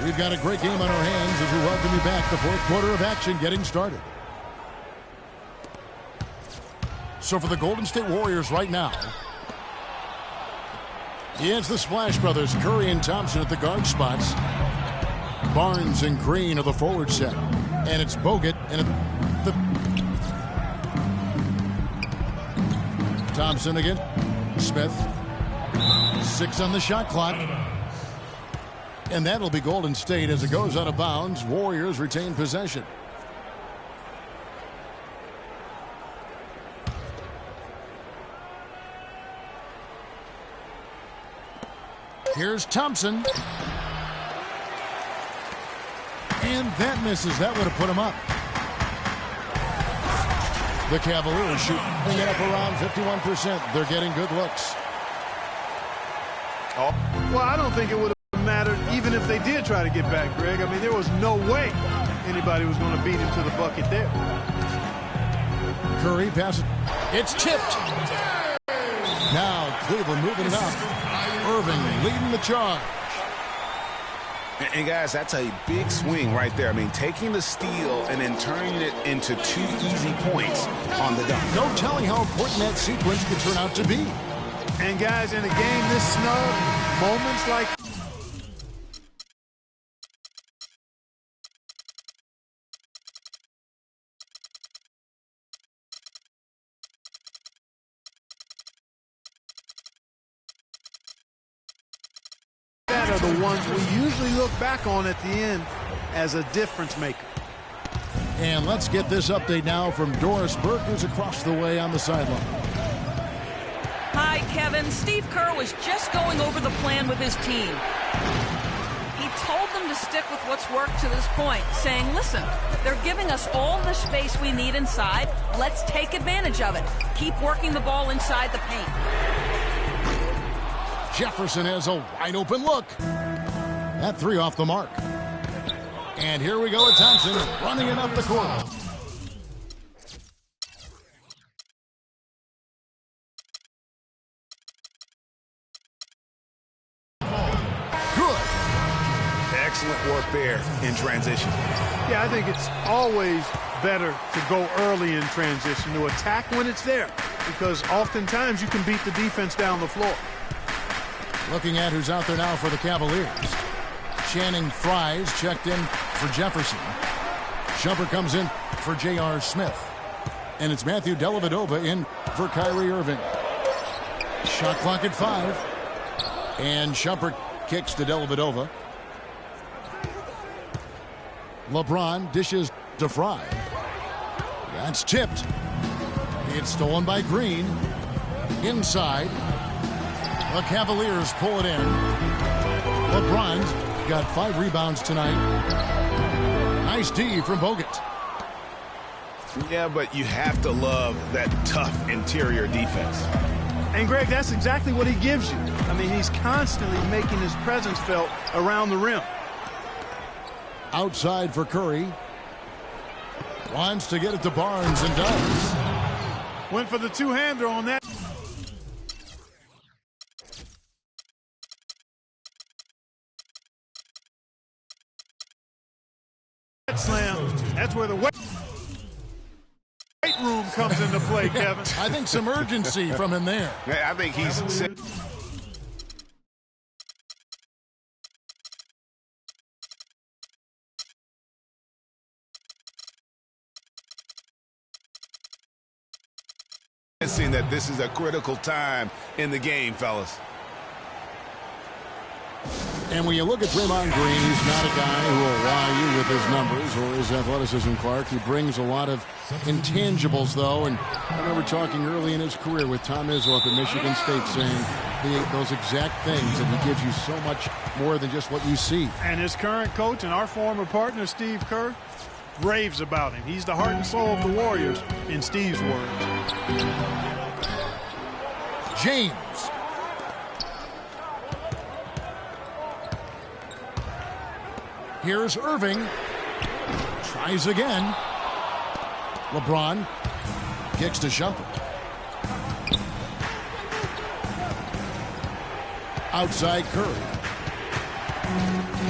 We've got a great game on our hands as we welcome you back. The fourth quarter of action getting started. So for the Golden State Warriors right now, it's the Splash Brothers, Curry and Thompson at the guard spots. Barnes and Green are the forward set. And it's Bogut and the Thompson again. Smith. 6 on the shot clock. And that'll be Golden State as it goes out of bounds. Warriors retain possession. Here's Thompson. And that misses. That would have put him up. The Cavaliers shooting it up around 51%. They're getting good looks. Oh. Well, I don't think it would have mattered even if they did try to get back, Greg. I mean, there was no way anybody was going to beat him to the bucket there. Curry passes. It's tipped. Now Cleveland moving it up. Irving leading the charge. And guys, that's a big swing right there. I mean, taking the steal and then turning it into 2 easy points on the dunk. No telling how important that sequence could turn out to be. And guys, in a game this snug, moments like that are the ones we usually look back on at the end as a difference maker. And let's get this update now from Doris Burke, who's across the way on the sideline. Hi, Kevin. Steve Kerr was just going over the plan with his team. He told them to stick with what's worked to this point, saying, listen, they're giving us all the space we need inside. Let's take advantage of it. Keep working the ball inside the paint. Jefferson has a wide-open look. That 3 off the mark. And here we go with Thompson running it up the court. Excellent work there in transition. Yeah, I think it's always better to go early in transition, to attack when it's there, because oftentimes you can beat the defense down the floor. Looking at who's out there now for the Cavaliers. Channing Frye's checked in for Jefferson. Shumpert comes in for J.R. Smith. And it's Matthew Dellavedova in for Kyrie Irving. Shot clock at 5. And Shumpert kicks to Dellavedova. LeBron dishes to Frye. That's tipped. It's stolen by Green. Inside. The Cavaliers pull it in. LeBron's got 5 rebounds tonight. Nice D from Bogut. Yeah, but you have to love that tough interior defense. And, Greg, that's exactly what he gives you. I mean, he's constantly making his presence felt around the rim. Outside for Curry. Wants to get it to Barnes and does. Went for the two-hander on that. Slam. That's where the weight room comes into play, Kevin. I think some urgency from him there. I think he's sensing that this is a critical time in the game, fellas. And when you look at Draymond Green, he's not a guy who will wow you with his numbers or his athleticism, Clark. He brings a lot of intangibles, though. And I remember talking early in his career with Tom Izzo up at Michigan State saying those exact things, and he gives you so much more than just what you see. And his current coach and our former partner, Steve Kerr, raves about him. He's the heart and soul of the Warriors, in Steve's words. James. Here's Irving. Tries again. LeBron kicks to Shumpert. Outside Curry.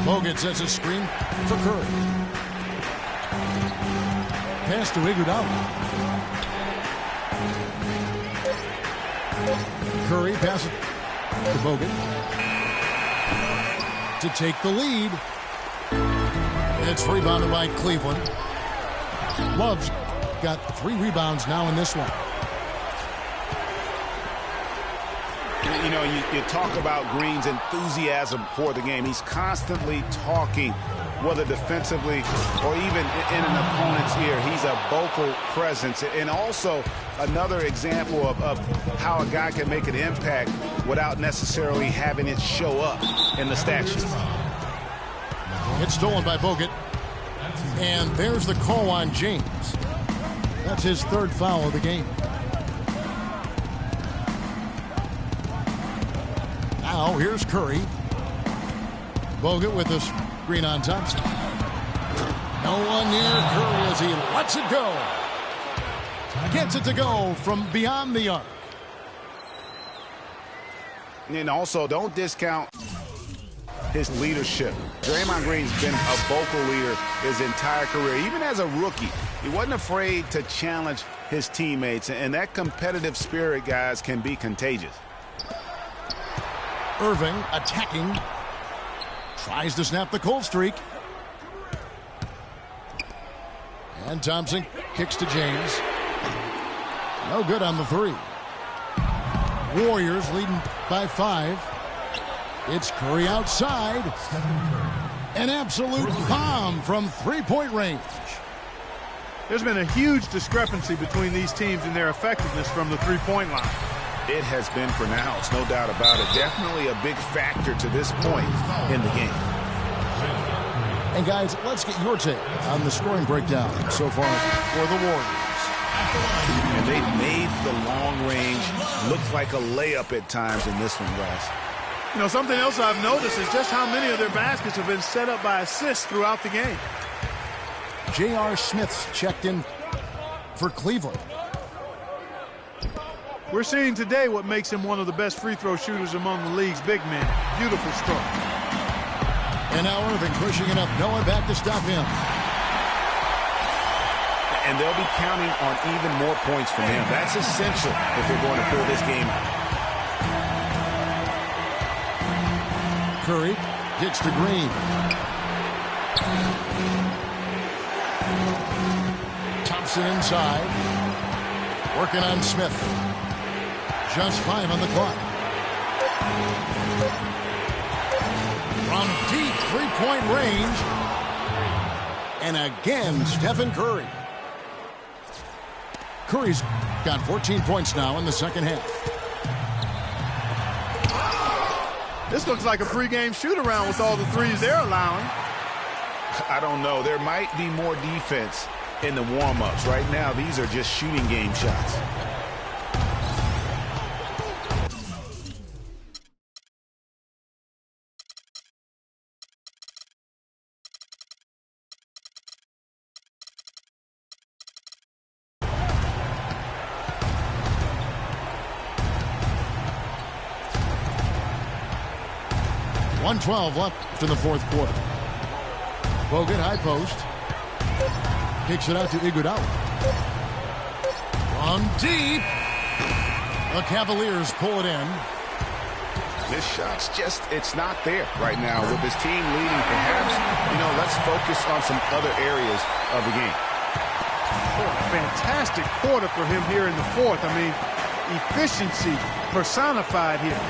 Bogut sets a screen for Curry. Pass to Iguodala. Curry passes to Bogut to take the lead. It's rebounded by Cleveland. Love's got 3 rebounds now in this one. You know, you talk about Green's enthusiasm for the game. He's constantly talking, whether defensively or even in an opponent's ear. He's a vocal presence. And also another example of how a guy can make an impact without necessarily having it show up in the stat sheet. It's stolen by Bogut. And there's the call on James. That's his 3rd foul of the game. Now here's Curry. Bogut with the screen on Thompson. No one near Curry as he lets it go. Gets it to go from beyond the arc. And also, don't discount his leadership. Draymond Green's been a vocal leader his entire career. Even as a rookie, he wasn't afraid to challenge his teammates. And that competitive spirit, guys, can be contagious. Irving attacking. Tries to snap the cold streak. And Thompson kicks to James. No good on the 3. Warriors leading by 5. It's Curry outside. An absolute bomb from 3-point range. There's been a huge discrepancy between these teams in their effectiveness from the 3-point line. It has been pronounced, no doubt about it. Definitely a big factor to this point in the game. And guys, let's get your take on the scoring breakdown so far for the Warriors. And they've made the long range look like a layup at times in this one, guys. You know, something else I've noticed is just how many of their baskets have been set up by assists throughout the game. J.R. Smith's checked in for Cleveland. We're seeing today what makes him one of the best free throw shooters among the league's big men. Beautiful stroke. And now Irving pushing it up. No one back to stop him. And they'll be counting on even more points from him. That's essential if they're going to pull this game out. Curry gets to Green. Thompson inside. Working on Smith. Just 5 on the clock. From deep 3-point range. And again, Stephen Curry. Curry's got 14 points now in the second half. This looks like a pregame shoot-around with all the threes they're allowing. I don't know. There might be more defense in the warm-ups. Right now, these are just shooting game shots. .112 left in the 4th quarter. Bogut high post. Kicks it out to Iguodala. From deep. The Cavaliers pull it in. This shot's just, it's not there right now. With this team leading, perhaps, you know, let's focus on some other areas of the game. Oh, fantastic quarter for him here in the 4th. I mean, efficiency personified here.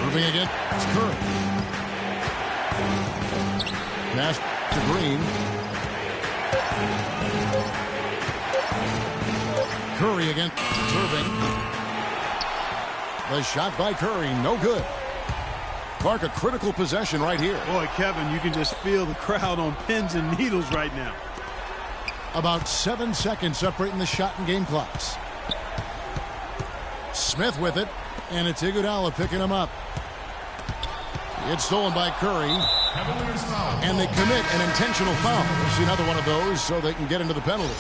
Moving again, it's Curry. Pass to Green. Curry again, Irving. The shot by Curry, no good. Clark, a critical possession right here. Boy, Kevin, you can just feel the crowd on pins and needles right now. About 7 seconds separating the shot and game clocks. Smith with it, and it's Iguodala picking him up. It's stolen by Curry, and they commit an intentional foul. We'll see another one of those so they can get into the penalty.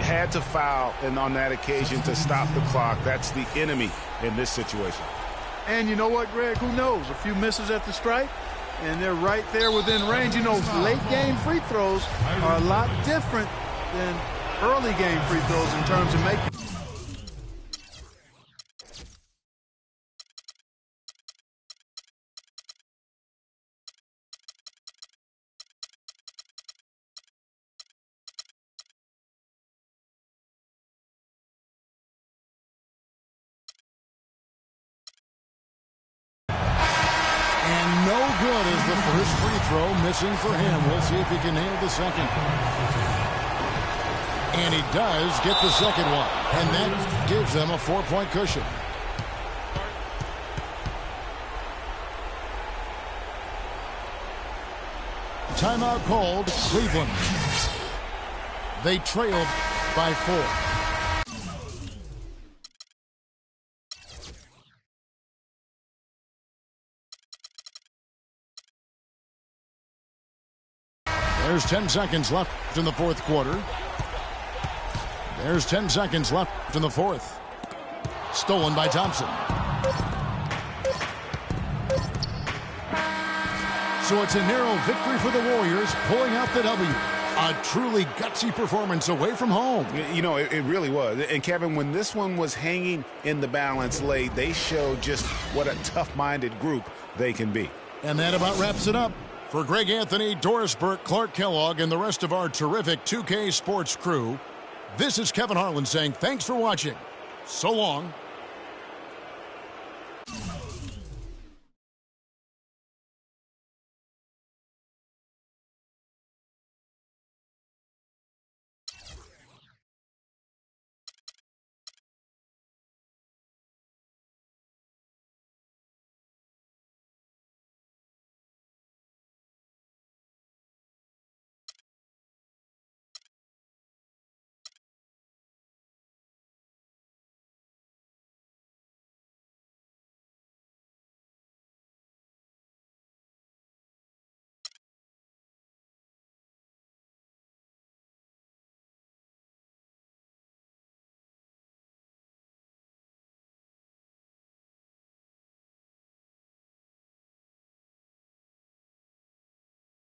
Had to foul and on that occasion to stop the clock. That's the enemy in this situation. And you know what, Greg? Who knows? A few misses at the stripe, and they're right there within range. You know, late-game free throws are a lot different than early-game free throws in terms of making. And no good is the first free throw missing for him. We'll see if he can nail the second. And he does get the second one. And that gives them a 4-point cushion. Timeout called, Cleveland. They trailed by 4. There's 10 seconds left in the fourth quarter. There's 10 seconds left in the fourth. Stolen by Thompson. So it's a narrow victory for the Warriors, pulling out the W. A truly gutsy performance away from home. You know, it really was. And, Kevin, when this one was hanging in the balance late, they showed just what a tough-minded group they can be. And that about wraps it up. For Greg Anthony, Doris Burke, Clark Kellogg, and the rest of our terrific 2K Sports crew, this is Kevin Harlan saying thanks for watching. So long.